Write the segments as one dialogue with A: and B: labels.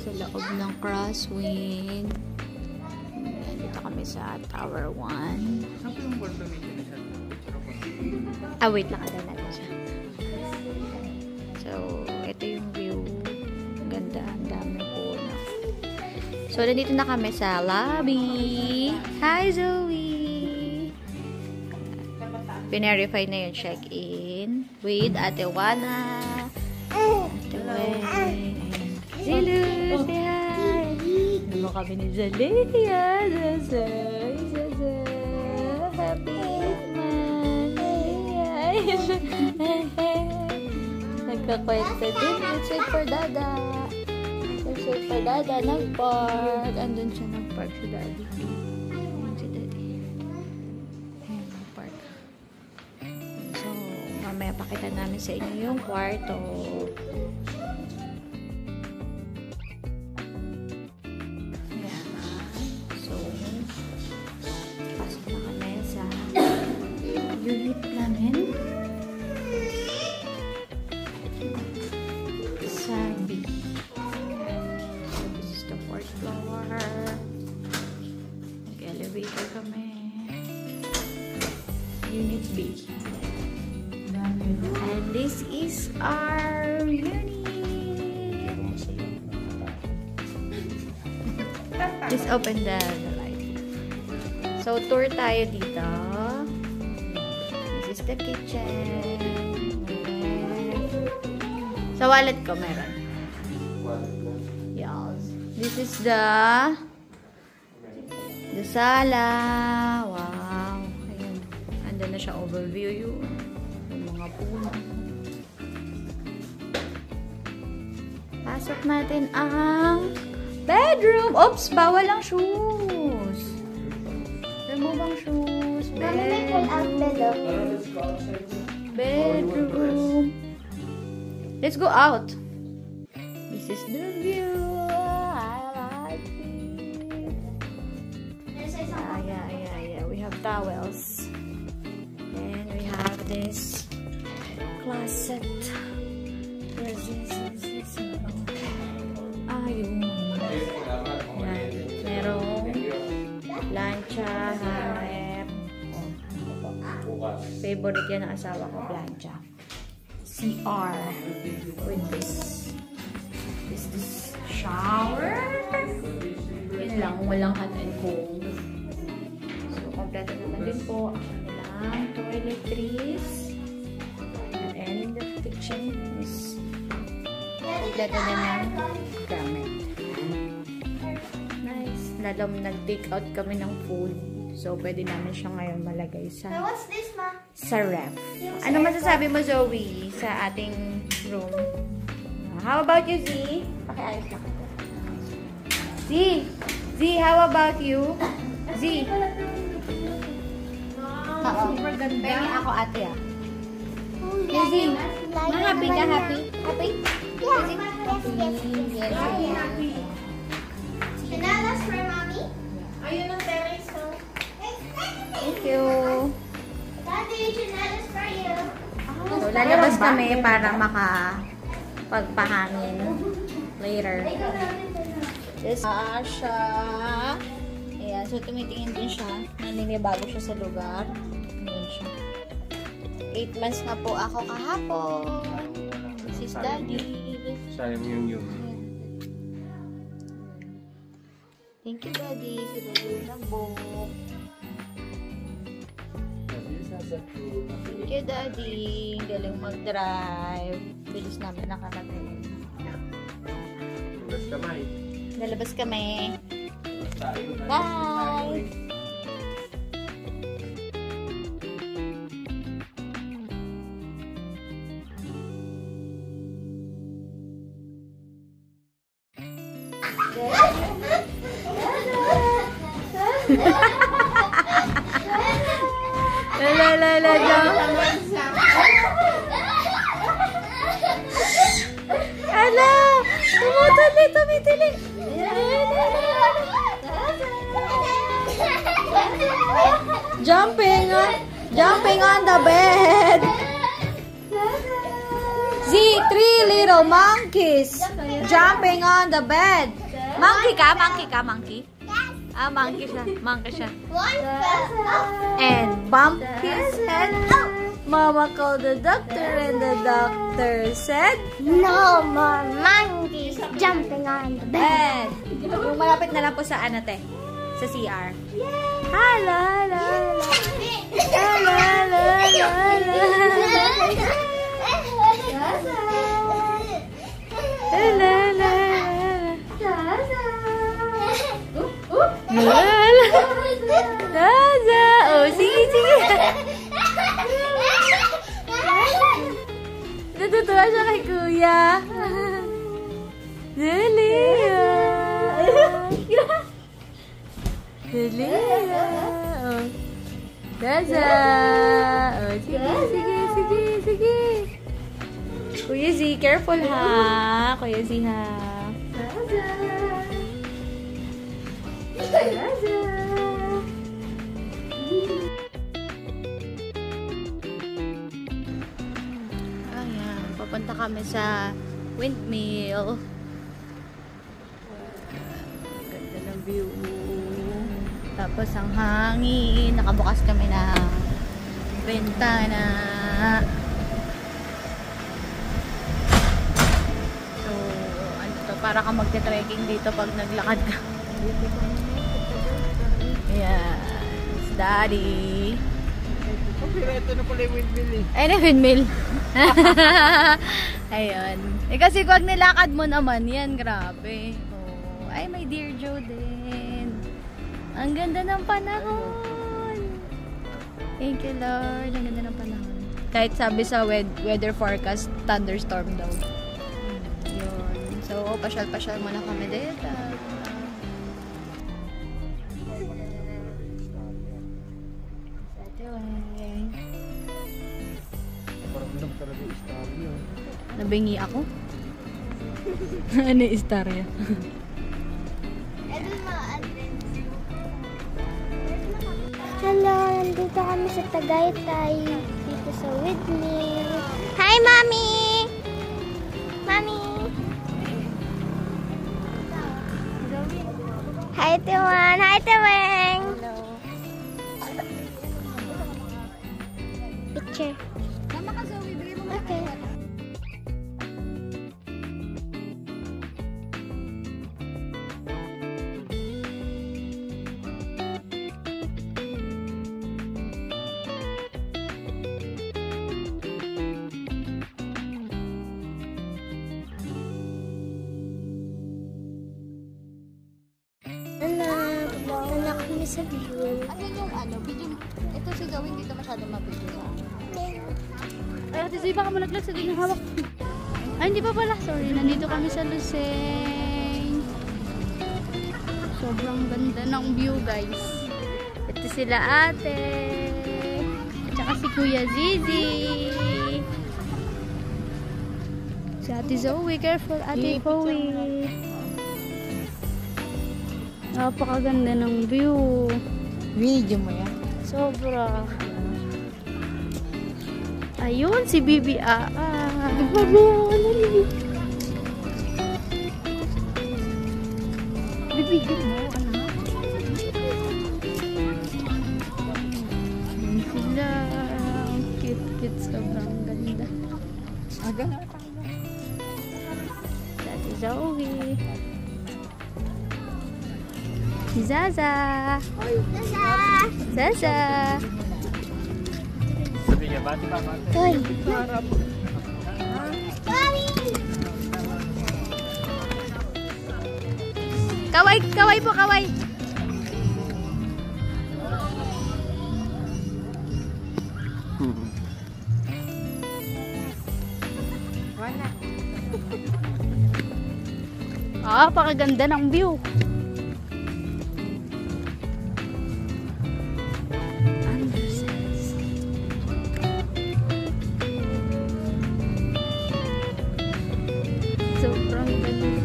A: sa loob ng Crosswind. Dito kami sa Tower 1. Ah, wait lang. Ada natin siya. So, ito yung view. Ganda. Ang dami po na. So, nandito na kami sa lobby. Hi, Zoe! Pinerify na yung check-in with Ate Wana. Ate Wen. Zilu! Say hi! Naman kami ni Zalea. Zazay. Happy man. Nagkakwenta din. Let's wait for Dada. Let's wait for Dada. Nag-park. Andun siya nag-park si Daddy. Ayan si Daddy. Ayan, nag-park. So, mamaya pakita namin sa inyo yung kwarto. Ayan. So, pasok na kami sa unit namin. Sabi. So, this is the 4th floor. Nag-elevator kami. Unit B. And this is our unit. Just open the light. So, tour tayo dito. This is the kitchen. Sa wallet ko meron. Yes. This is the sala. Wow. Ayun. Andun na siya overview yung mga puno. Pasok natin ang bedroom. Oops! Bawal ang shoes. Remove ang shoes. Bedroom. Let's go out. This is the view. I like it. Yeah. We have towels. And we have this closet. Yes. Ayun. Yan. Merong plancha, harap. Favorite yan ng asawa ko, plancha. CR with this shower. Yun lang, walang hot and cold. So, kompleto naman din po ang toiletries. And the kitchen is kompleto din ng gamit. Nice. Nag-take out kami ng food. So, pwede namin siya ngayon malagay sa
B: what's this, Ma?
A: Sa ref. Ano masasabi mo, Zoe, sa ating room? How about you, Z? Pakiayos na kita. Z, how about you? Z. Oo.
B: Super ganda.
A: Pengi ako ate ah. Z, happy ka? Happy? Happy?
B: Yes. Happy. Chinelas for Mommy? Ayun ang terrace, no?
A: Thank you.
B: Daddy, chinelas for you.
A: So, lalabas kami para makapagpahangin later. This siya. Ayan. So, tumitingin din siya. Naninibago siya sa lugar. Ayan siya. 8 months na po ako kahapon. This is Daddy.
C: Sayang yung
A: Thank you, Daddy. Si Daddy yung nag-book. Thank you, Daddy. Galing mag-drive. Bilis namin nakarating. Lalabas kami. Bye! Ala! Tumitili! Jumping on the bed! Z! see 3 little monkeys jumping on the bed. Monkey ka? Monkey ka? Monkey? Ah, monkey siya. Monkey siya.
B: One fell off.
A: And bump his head. Mama called the doctor and the doctor said,
B: No more monkeys jumping on the bed.
A: Yung malapit na lang po sa ano, te? Sa CR. Hala, hala, hala, hala, hala, hala, Zaza! Oh, sige, sige. Natutuwa siya kay Kuya. Delia! Delia! Oh. Zaza! Oh, sige, sige, sige, sige. Kuya Z, careful ha. Kuya Z ha. Zaza! Zaza! Ayan, papunta kami sa windmill. Ganda ng view. Tapos ang hangin. Nakabukas kami ng bentana. So, ano to? Para ka magte-trekking dito pag naglakad ka. Yes, Daddy.
C: Ito na pala yung windmill eh.
A: Ay, na windmill. Ayun. Eh kasi pag nilakad mo naman yan, grabe. Oh, ay, may Dear Joe din. Ang ganda ng panahon. Thank you, Lord. Ang ganda ng panahon. Kahit sabi sa weather forecast, thunderstorm daw. Yun. So, pasyal-pasyal muna kami dito.
C: Parang talaga yung star niyo.
A: Nabingi ako? Ano yung istorya?
B: Hello, nandito kami sa Tagaytay. Dito sa windmill. Hi, Mommy! Mommy! Hi, Tiwan! Hi, Tiweng! Picture.
A: Tama ka, Zoe. Bigay mo
B: Okay. Anak kami sa view.
A: Ayan yung ano, video. Ito si Zoe, hindi ito masyadong mabigyo. Ay, Ate Zoe, baka malaglag sa din yung hawak. Ay, hindi pa pala. Sorry, nandito kami sa Luseng. Sobrang ganda ng view, guys. Ito sila ate. At saka si Kuya Zizi. Si Ate Zoe, careful, Ate Zoe. Napakaganda ng view.
D: Video mo yan.
A: Sobra. Ayun, si Bibi Bibigyan mo, anak. Ayun sila. Ang cute-cute. Sobrang ganda.
D: Aga?
A: Dati Zoe. Si Zaza. Zaza.
C: Sabi niya, bati pa, bati.
B: Toy.
A: Kaway, kaway po, kaway.
D: Wala.
A: Pakaganda ng view. Sobrang ganda.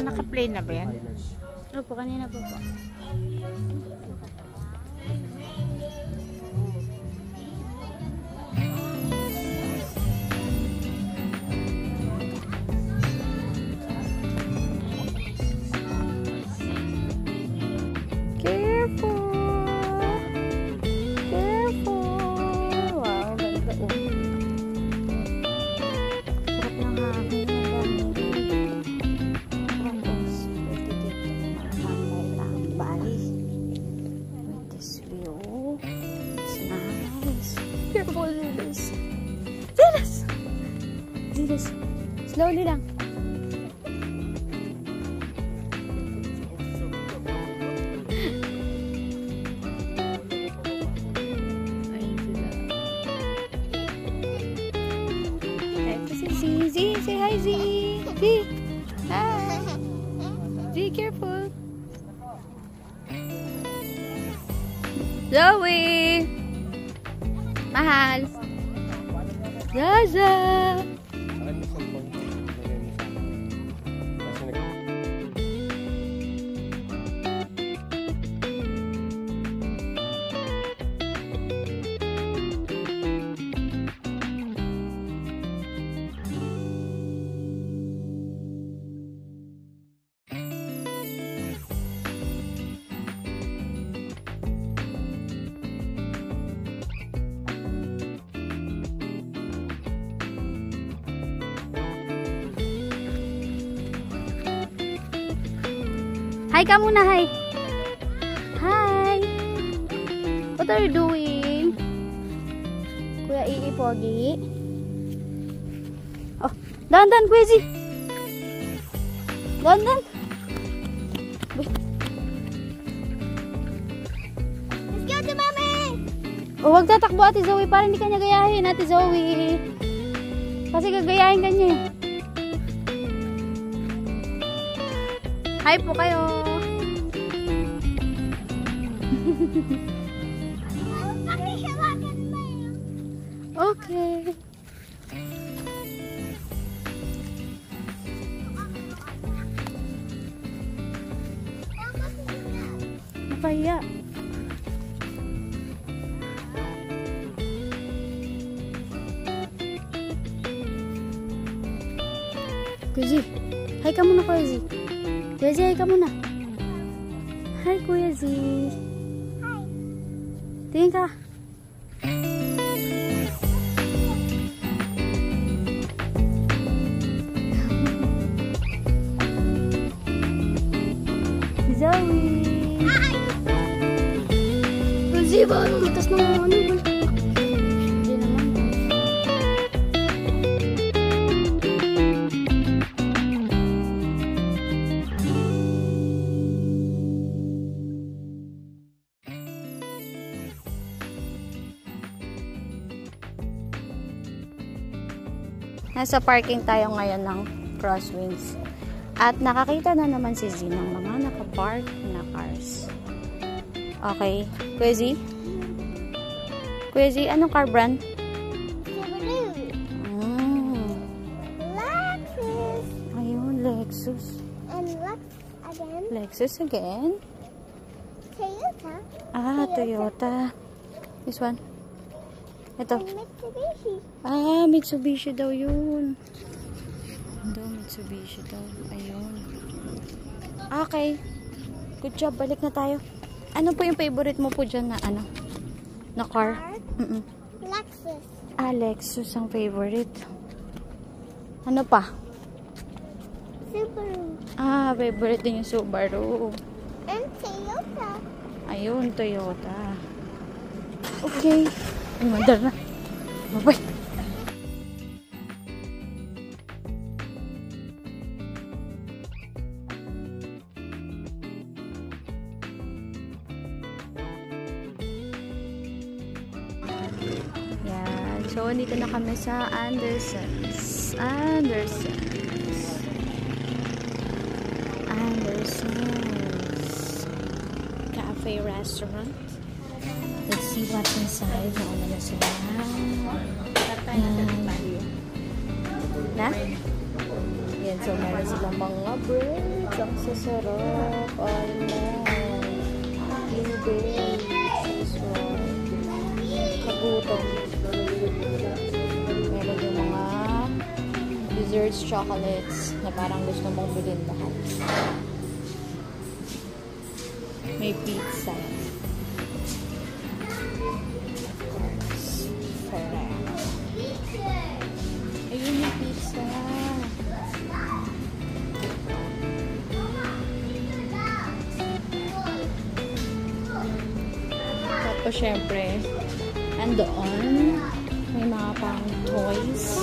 D: Naka-play na ba yan?
A: Opo, kanina po po. Careful! Careful! Wow, ganda oh. Sarap ng hangin. Ang dami. Tapos, pwede dito makakapay lang bali. With this view. It's nice. Careful, Zilis. Zilis! Zilis. Slowly lang. Z, say hi, Z. Z. Hi. Z, careful. Zoe. Mahal. Zaza.
C: Akin mo cellphone. Lagay mo sa akin. Kasi
A: Hi ka muna, hi. Hi. What are you doing? Kuya Ii Pogi. Oh, dandan, Kuya Z. Dandan.
B: Let's go to mommy!
A: Oh, wag tatakbo, Ate Zoe, para hindi ka niya gayahin, Ate Zoe. Kasi gagayahin ka niya eh. Hi po kayo. Okay. Napaya. Kuya Z, hi ka muna, Kuya Z. Kuya Z, hi ka muna. Hi, Kuya Z.
B: Hi.
A: Tingin ka. Zoe.
B: Hi!
A: Kuya Z, ba? Anong butas ng ano? Hindi naman. Nasa parking tayo ngayon ng Crosswinds. At nakakita na naman si Z ng mga nakapark na cars. Okay. Kuya Z? Kuya Z, anong car brand?
B: Subaru. Lexus.
A: Ayun, Lexus.
B: And Lex again.
A: Lexus again?
B: Toyota.
A: Ah, Toyota. This one. Ito.
B: And Mitsubishi.
A: Ah, Mitsubishi daw yun. Daw, Mitsubishi daw. Ayun. Okay. Good job. Balik na tayo. Ano po yung favorite mo po dyan na ano? Na car?
B: Lexus.
A: Ah, Lexus ang favorite. Ano pa?
B: Subaru.
A: Ah, favorite din yung Subaru.
B: And Toyota.
A: Ayun, Toyota. Okay. Ay, mandar na. Bye-bye. Yan. So, dito na kami sa Anderson's. Anderson's Cafe Restaurant. Let's see what's inside. Nauna na sila. Na? Yan, so meron silang mga breads. Ang sasarap. Almond. Blueberry. Kagutom. Meron yung mga desserts, chocolates na parang gusto mong bilhin lahat. May pizza. Ayun yung pizza. Tapos syempre, andoon, may mga pang toys.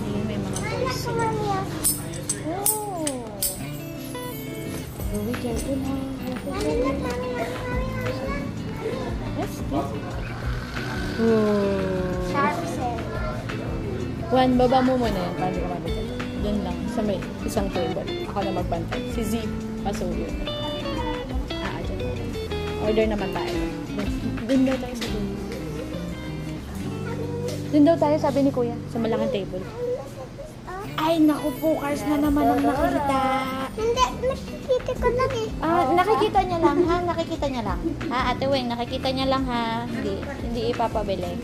A: Ayun, may mga toys sila. Oh! Be careful ha. Yes, yes. Oh. Juan, baba mo muna yan. Paano ka mabigat? Doon lang, sa may isang table. Ako na magbantay. Si Z, pasuyo. Dyan. Order naman tayo. Doon daw tayo sa doon. Doon daw tayo, sabi ni Kuya, sa malaking table. Ay, naku po, cars na naman ang nakikita.
B: Hindi, nakikita ko lang eh.
A: Nakikita niya lang, ha? Nakikita niya lang. Ha, Ate Weng, nakikita niya lang, ha? Hindi ipapabili.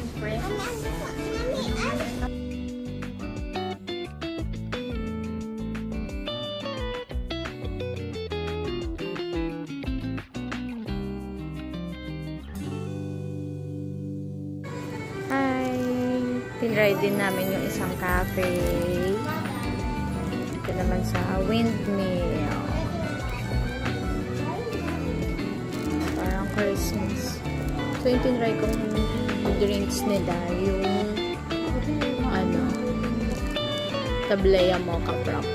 A: Tinry din namin yung isang cafe. Ito naman sa Windmill. Parang Christmas. So, yung tinry kong drinks nila, yung ano, Tablea Mocha Frap.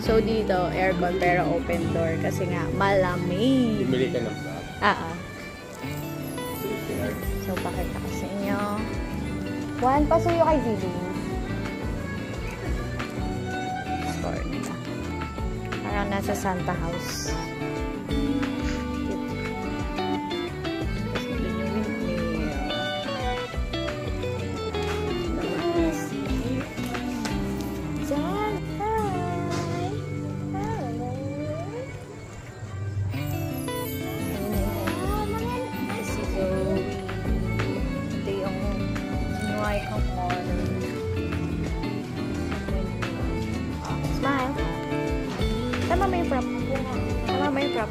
A: So, dito, aircon pero open door kasi nga, malamig.
C: Bumili ka ng frap.
A: So, pakita ko sa inyo. Juan, pasuyo kay Zili. Store nila. Parang nasa Santa House. Tapos doon yung windmill. Jan! Hi! Hello! Si Zoe. Ito yung sinuway kong corner. Smile! Tama mo yung prop. Tama mo yung prop.